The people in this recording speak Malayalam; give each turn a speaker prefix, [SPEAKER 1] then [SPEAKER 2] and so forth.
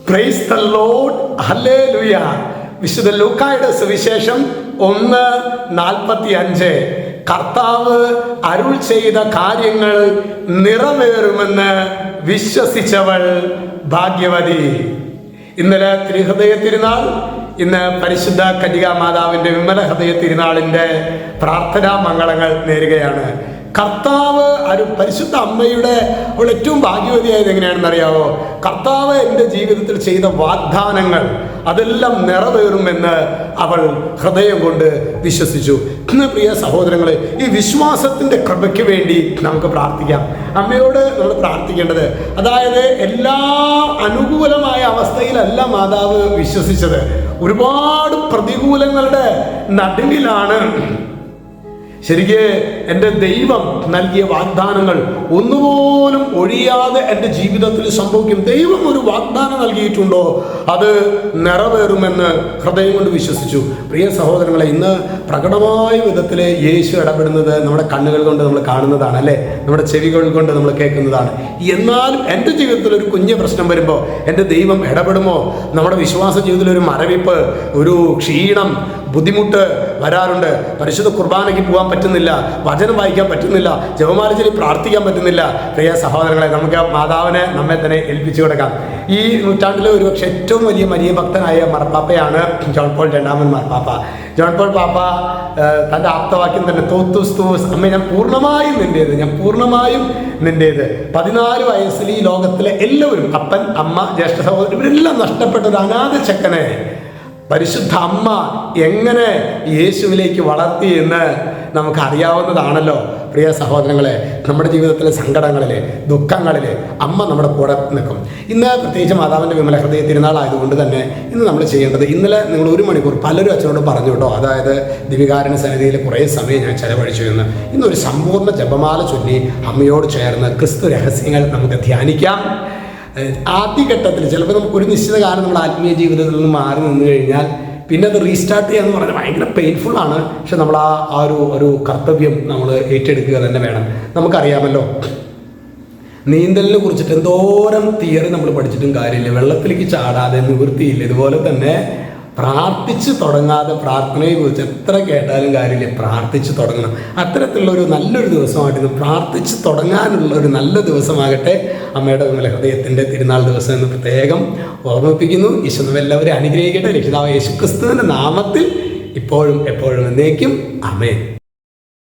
[SPEAKER 1] Praise the Lord, hallelujah. വിശുദ്ധ ലൂക്കായുടെ സുവിശേഷം 1:45. കർത്താവ് അരുൾ ചെയ്ത കാര്യങ്ങൾ നിറവേറുമെന്ന് വിശ്വസിച്ചവൾ ഭാഗ്യവതി. ഇന്നലെ തിരുഹൃദയ തിരുനാൾ, ഇന്ന് പരിശുദ്ധ കന്യകാമാതാവിന്റെ വിമല ഹൃദയ തിരുനാളിന്റെ പ്രാർത്ഥനാ മംഗളങ്ങൾ നേരുകയാണ്. കർത്താവ് പരിശുദ്ധ അമ്മയുടെ അവൾ ഏറ്റവും ഭാഗ്യവതിയായത് എങ്ങനെയാണെന്ന് അറിയാവോ? കർത്താവ് എൻ്റെ ജീവിതത്തിൽ ചെയ്ത വാഗ്ദാനങ്ങൾ അതെല്ലാം നിറവേറുമെന്ന് അവൾ ഹൃദയം കൊണ്ട് വിശ്വസിച്ചു. ഇന്ന് പ്രിയ സഹോദരങ്ങളെ, ഈ വിശ്വാസത്തിൻ്റെ കൃപയ്ക്ക് വേണ്ടി നമുക്ക് പ്രാർത്ഥിക്കാം. അമ്മയോട് നമ്മൾ പ്രാർത്ഥിക്കേണ്ടത്, അതായത് എല്ലാ അനുകൂലമായ അവസ്ഥയിലല്ല മാതാവ് വിശ്വസിച്ചത്. ഒരുപാട് പ്രതികൂലങ്ങളുടെ നടുവിലാണ് ശരിക്ക് എൻ്റെ ദൈവം നൽകിയ വാഗ്ദാനങ്ങൾ ഒന്നുപോലും ഒഴിയാതെ എൻ്റെ ജീവിതത്തിൽ സംഭവിക്കും. ദൈവം ഒരു വാഗ്ദാനം നൽകിയിട്ടുണ്ടോ, അത് നിറവേറുമെന്ന് ഹൃദയം കൊണ്ട് വിശ്വസിച്ചു. പ്രിയ സഹോദരങ്ങളെ, ഇന്ന് പ്രകടമായ വിധത്തിൽ യേശു ഇടപെടുന്നത് നമ്മുടെ കണ്ണുകൾ കൊണ്ട് നമ്മൾ കാണുന്നതാണ്, അല്ലേ? നമ്മുടെ ചെവികൾ കൊണ്ട് നമ്മൾ കേൾക്കുന്നതാണ്. എന്നാലും എൻ്റെ ജീവിതത്തിൽ ഒരു കുഞ്ഞു പ്രശ്നം വരുമ്പോൾ എൻ്റെ ദൈവം ഇടപെടുമോ? നമ്മുടെ വിശ്വാസ ജീവിതത്തിൽ ഒരു മരവിപ്പ്, ഒരു ക്ഷീണം, ബുദ്ധിമുട്ട് വരാറുണ്ട്. പരിശുദ്ധ കുർബാനയ്ക്ക് പോകാൻ പറ്റുന്നില്ല, വചനം വായിക്കാൻ പറ്റുന്നില്ല, ജപമാല ചൊല്ലി പ്രാർത്ഥിക്കാൻ പറ്റുന്നില്ല. പ്രിയ സഹോദരങ്ങളെ, നമുക്ക് മാതാവിനെ നമ്മെ തന്നെ ഏൽപ്പിച്ചു കൊടുക്കാം. ഈ നൂറ്റാണ്ടിലെ ഒരുപക്ഷെ ഏറ്റവും വലിയ മരിയ ഭക്തനായ മാർപ്പാപ്പയാണ് ജോൺ പോൾ രണ്ടാമൻ മാർപ്പാപ്പ. ജോൺ പോൾ പാപ്പ തൻ്റെ ആപ്തവാക്യം തന്നെ, തോത്തുസ് തോസ്, അമ്മ ഞാൻ പൂർണ്ണമായും നിൻ്റേത്, ഞാൻ പൂർണ്ണമായും നിൻ്റേത്. 14 വയസ്സിൽ ഈ ലോകത്തിലെ എല്ലാവരും, അപ്പൻ, അമ്മ, ജ്യേഷ്ഠ സഹോദരൻ, ഇവരെല്ലാം നഷ്ടപ്പെട്ട ഒരു അനാഥ ചെക്കനെ പരിശുദ്ധ അമ്മ എങ്ങനെ യേശുവിലേക്ക് വളർത്തി എന്ന് നമുക്ക് അറിയാവുന്നതാണല്ലോ. പ്രിയ സഹോദരങ്ങളെ, നമ്മുടെ ജീവിതത്തിലെ സങ്കടങ്ങളിലെ, ദുഃഖങ്ങളിലെ അമ്മ നമ്മുടെ കൂടെ നിൽക്കും. ഇന്ന് പ്രത്യേകിച്ച് മാതാവിൻ്റെ വിമല ഹൃദയ തിരുനാളായതുകൊണ്ട് തന്നെ ഇന്ന് നമ്മൾ ചെയ്യേണ്ടത്, ഇന്നലെ നിങ്ങൾ 1 മണിക്കൂർ പലരും അച്ഛനോട് പറഞ്ഞു കേട്ടോ, അതായത് ദിവ്യകാരുണ്യ സന്നിധിയിൽ കുറേ സമയം ഞാൻ ചെലവഴിച്ചു എന്ന്. ഇന്നൊരു സമ്പൂർണ്ണ ജപമാല ചൊല്ലി അമ്മയോട് ചേർന്ന് ക്രിസ്തു രഹസ്യങ്ങൾ നമുക്ക് ധ്യാനിക്കാം. ആദ്യഘട്ടത്തിൽ ചിലപ്പോൾ നമുക്ക് ഒരു നിശ്ചിത കാലം നമ്മുടെ ആത്മീയ ജീവിതത്തിൽ നിന്ന് മാറി നിന്ന് കഴിഞ്ഞാൽ പിന്നെ അത് റീസ്റ്റാർട്ട് ചെയ്യാന്ന് പറഞ്ഞാൽ ഭയങ്കര പെയിൻഫുള്ളാണ്. പക്ഷെ നമ്മൾ ആ ഒരു കർത്തവ്യം നമ്മൾ ഏറ്റെടുക്കുക തന്നെ വേണം. നമുക്കറിയാമല്ലോ, നീന്തലിനെ കുറിച്ചിട്ട് എന്തോരം തിയറി നമ്മൾ പഠിച്ചിട്ടും കാര്യമില്ല. വെള്ളത്തിലേക്ക് ചാടാതെ നിവൃത്തിയില്ല. ഇതുപോലെ തന്നെ പ്രാർത്ഥിച്ച് തുടങ്ങാതെ പ്രാർത്ഥനയെ കുറിച്ച് എത്ര കേട്ടാലും കാര്യമില്ല. പ്രാർത്ഥിച്ച് തുടങ്ങണം. അത്തരത്തിലുള്ളൊരു നല്ലൊരു ദിവസമായിട്ട് പ്രാർത്ഥിച്ച് തുടങ്ങാനുള്ള ഒരു നല്ല ദിവസമാകട്ടെ അമ്മയുടെ വിമല ഹൃദയത്തിൻ്റെ തിരുനാൾ ദിവസം എന്ന് പ്രത്യേകം ഓർമ്മിപ്പിക്കുന്നു. ഈശോ എല്ലാവരും അനുഗ്രഹിക്കട്ടെ. രക്ഷിതാവ് യേശു ക്രിസ്തുവിൻ്റെ നാമത്തിൽ ഇപ്പോഴും എപ്പോഴും എന്നേക്കും ആമേൻ.